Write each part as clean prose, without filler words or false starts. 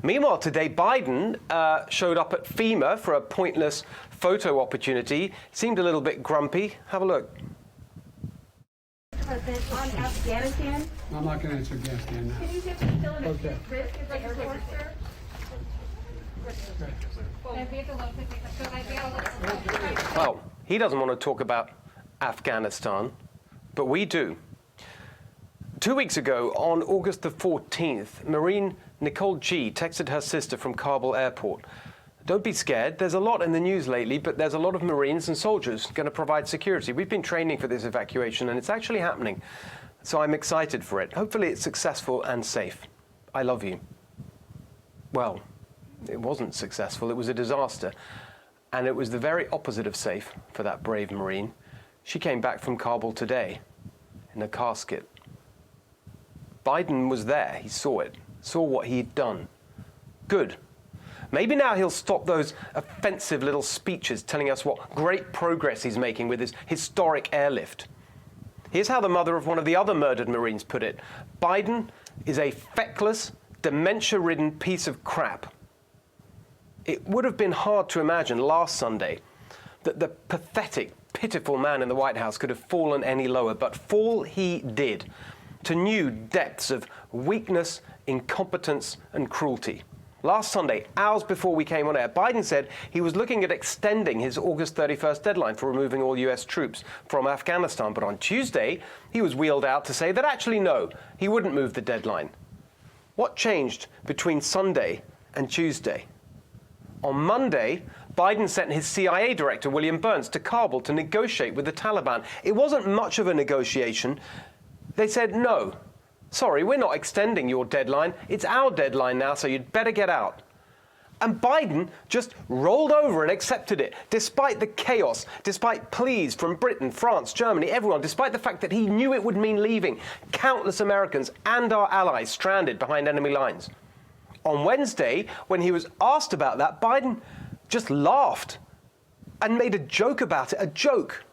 Meanwhile, today, Biden showed up at FEMA for a pointless photo opportunity. Seemed a little bit grumpy. Have a look. President, on Afghanistan. I'm not going to answer Afghanistan now. Can you just still an Okay. risk as a airport, sir? Well, he doesn't want to talk about Afghanistan, but we do. 2 weeks ago, on August the 14th, Marine Nicole G. texted her sister from Kabul airport. Don't be scared. There's a lot in the news lately, but there's a lot of Marines and soldiers going to provide security. We've been training for this evacuation, and it's actually happening. So I'm excited for it. Hopefully it's successful and safe. I love you. Well, it wasn't successful. It was a disaster. And it was the very opposite of safe for that brave Marine. She came back from Kabul today in a casket. Biden was there. He saw it, saw what he'd done. Good. Maybe now he'll stop those offensive little speeches telling us what great progress he's making with his historic airlift. Here's how the mother of one of the other murdered Marines put it. Biden is a feckless, dementia-ridden piece of crap. It would have been hard to imagine last Sunday that the pathetic, pitiful man in the White House could have fallen any lower, but fall he did, to new depths of weakness, incompetence, and cruelty. Last Sunday, hours before we came on air, Biden said he was looking at extending his August 31st deadline for removing all US troops from Afghanistan. But on Tuesday, he was wheeled out to say that actually no, he wouldn't move the deadline. What changed between Sunday and Tuesday? On Monday, Biden sent his CIA director, William Burns, to Kabul to negotiate with the Taliban. It wasn't much of a negotiation. They said no. Sorry, we're not extending your deadline. It's our deadline now, so you'd better get out. And Biden just rolled over and accepted it, despite the chaos, despite pleas from Britain, France, Germany, everyone, despite the fact that he knew it would mean leaving countless Americans and our allies stranded behind enemy lines. On Wednesday, when he was asked about that, Biden just laughed and made a joke about it, a joke.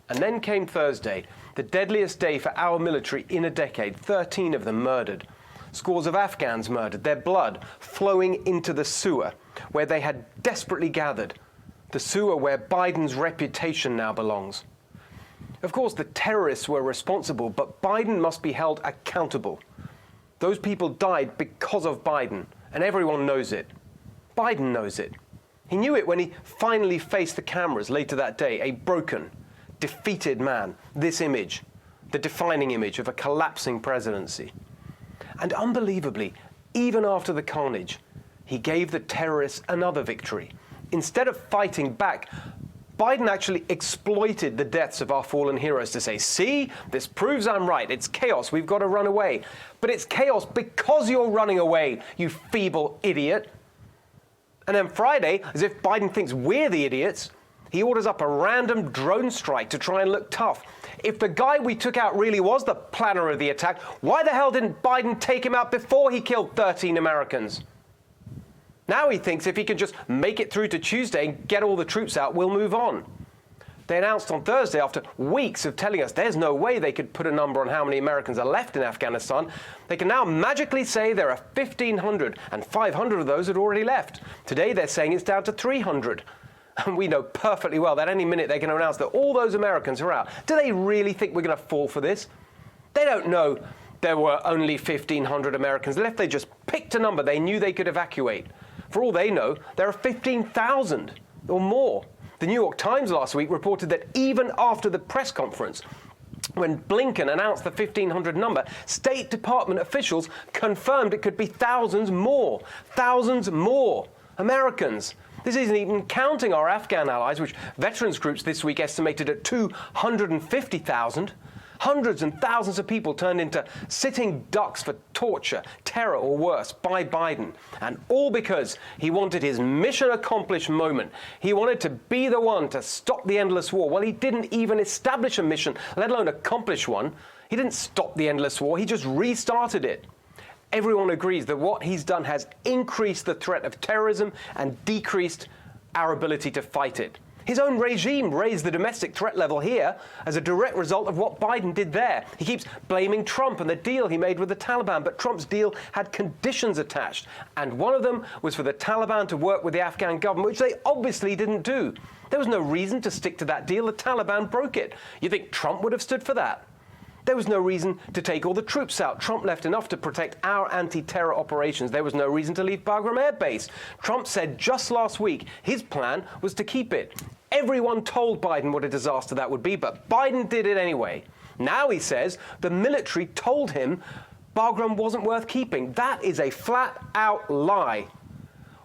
And then came Thursday, the deadliest day for our military in a decade, 13 of them murdered. Scores of Afghans murdered, their blood flowing into the sewer where they had desperately gathered, the sewer where Biden's reputation now belongs. Of course, the terrorists were responsible, but Biden must be held accountable. Those people died because of Biden, and everyone knows it. Biden knows it. He knew it when he finally faced the cameras later that day, a broken, defeated man. This image, the defining image of a collapsing presidency. And unbelievably, even after the carnage, he gave the terrorists another victory. Instead of fighting back, Biden actually exploited the deaths of our fallen heroes to say, see, this proves I'm right. It's chaos. We've got to run away. But it's chaos because you're running away, you feeble idiot. And then Friday, as if Biden thinks we're the idiots, he orders up a random drone strike to try and look tough. If the guy we took out really was the planner of the attack, why the hell didn't Biden take him out before he killed 13 Americans? Now he thinks if he can just make it through to Tuesday and get all the troops out, we'll move on. They announced on Thursday, after weeks of telling us there's no way they could put a number on how many Americans are left in Afghanistan, they can now magically say there are 1,500, and 500 of those had already left. Today they're saying it's down to 300. And we know perfectly well that any minute they're going to announce that all those Americans are out. Do they really think we're going to fall for this? They don't know there were only 1,500 Americans left. They just picked a number they knew they could evacuate. For all they know, there are 15,000 or more. The New York Times last week reported that even after the press conference, when Blinken announced the 1,500 number, State Department officials confirmed it could be thousands more Americans. This isn't even counting our Afghan allies, which veterans groups this week estimated at 250,000. Hundreds and thousands of people turned into sitting ducks for torture, terror, or worse by Biden. And all because he wanted his mission accomplished moment. He wanted to be the one to stop the endless war. Well, he didn't even establish a mission, let alone accomplish one. He didn't stop the endless war. He just restarted it. Everyone agrees that what he's done has increased the threat of terrorism and decreased our ability to fight it. His own regime raised the domestic threat level here as a direct result of what Biden did there. He keeps blaming Trump and the deal he made with the Taliban, but Trump's deal had conditions attached, and one of them was for the Taliban to work with the Afghan government, which they obviously didn't do. There was no reason to stick to that deal. The Taliban broke it. You think Trump would have stood for that? There was no reason to take all the troops out. Trump left enough to protect our anti-terror operations. There was no reason to leave Bagram Air Base. Trump said just last week his plan was to keep it. Everyone told Biden what a disaster that would be, but Biden did it anyway. Now he says the military told him Bagram wasn't worth keeping. That is a flat-out lie.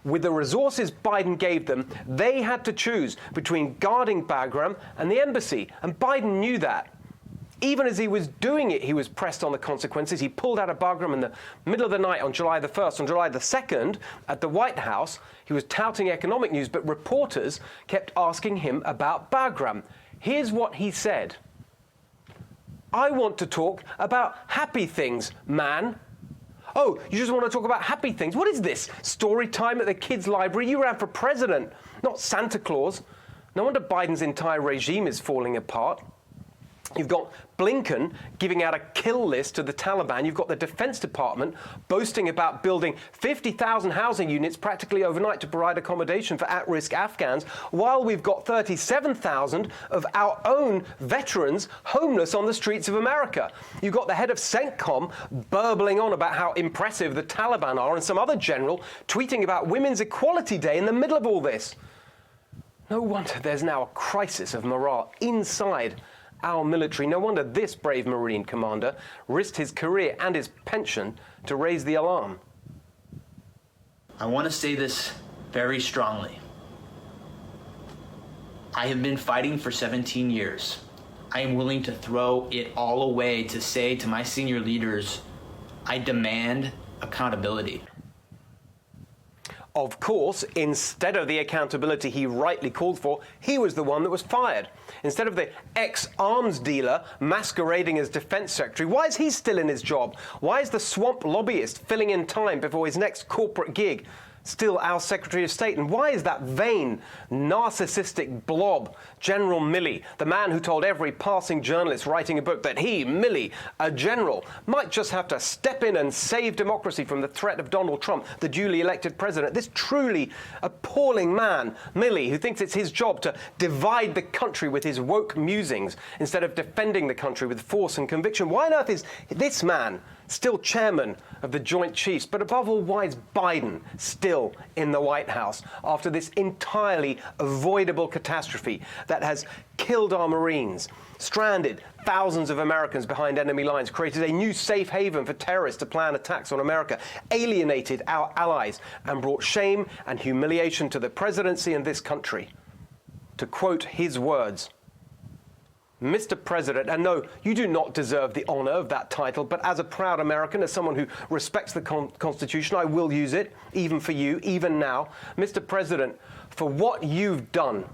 With the resources Biden gave them, they had to choose between guarding Bagram and the embassy, and Biden knew that. Even as he was doing it, he was pressed on the consequences. He pulled out of Bagram in the middle of the night on July the 1st. On July the 2nd, at the White House, he was touting economic news, but reporters kept asking him about Bagram. Here's what he said. "I want to talk about happy things, man." Oh, you just want to talk about happy things? What is this? Story time at the kids' library? You ran for president, not Santa Claus. No wonder Biden's entire regime is falling apart. You've got Blinken giving out a kill list to the Taliban. You've got the Defense Department boasting about building 50,000 housing units practically overnight to provide accommodation for at-risk Afghans, while we've got 37,000 of our own veterans homeless on the streets of America. You've got the head of CENTCOM burbling on about how impressive the Taliban are, and some other general tweeting about Women's Equality Day in the middle of all this. No wonder there's now a crisis of morale inside our military. No wonder this brave Marine commander risked his career and his pension to raise the alarm. I want to say this very strongly. I have been fighting for 17 years. I am willing to throw it all away to say to my senior leaders, I demand accountability. Of course, instead of the accountability he rightly called for, he was the one that was fired. Instead of the ex-arms dealer masquerading as defense secretary, why is he still in his job? Why is the swamp lobbyist filling in time before his next corporate gig still our Secretary of State? And why is that vain, narcissistic blob, General Milley, the man who told every passing journalist writing a book that he, Milley, a general, might just have to step in and save democracy from the threat of Donald Trump, the duly elected president? This truly appalling man, Milley, who thinks it's his job to divide the country with his woke musings instead of defending the country with force and conviction. Why on earth is this man still chairman of the Joint Chiefs? But above all, why is Biden still in the White House after this entirely avoidable catastrophe that has killed our Marines, stranded thousands of Americans behind enemy lines, created a new safe haven for terrorists to plan attacks on America, alienated our allies, and brought shame and humiliation to the presidency and this country? To quote his words, Mr. President, and no, you do not deserve the honor of that title, but as a proud American, as someone who respects the Constitution, I will use it, even for you, even now. Mr. President, for what you've done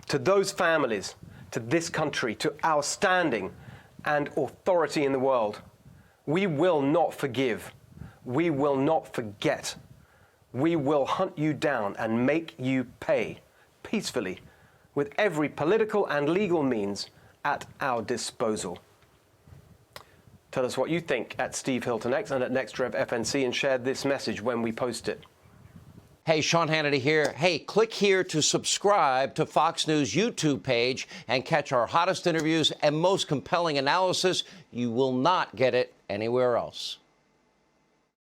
to those families, to this country, to our standing and authority in the world, we will not forgive. We will not forget. We will hunt you down and make you pay peacefully with every political and legal means at our disposal. Tell us what you think at Steve Hilton X and at NextRevFNC, and share this message when we post it. Hey, Sean Hannity here. Hey, click here to subscribe to Fox News YouTube page and catch our hottest interviews and most compelling analysis. You will not get it anywhere else.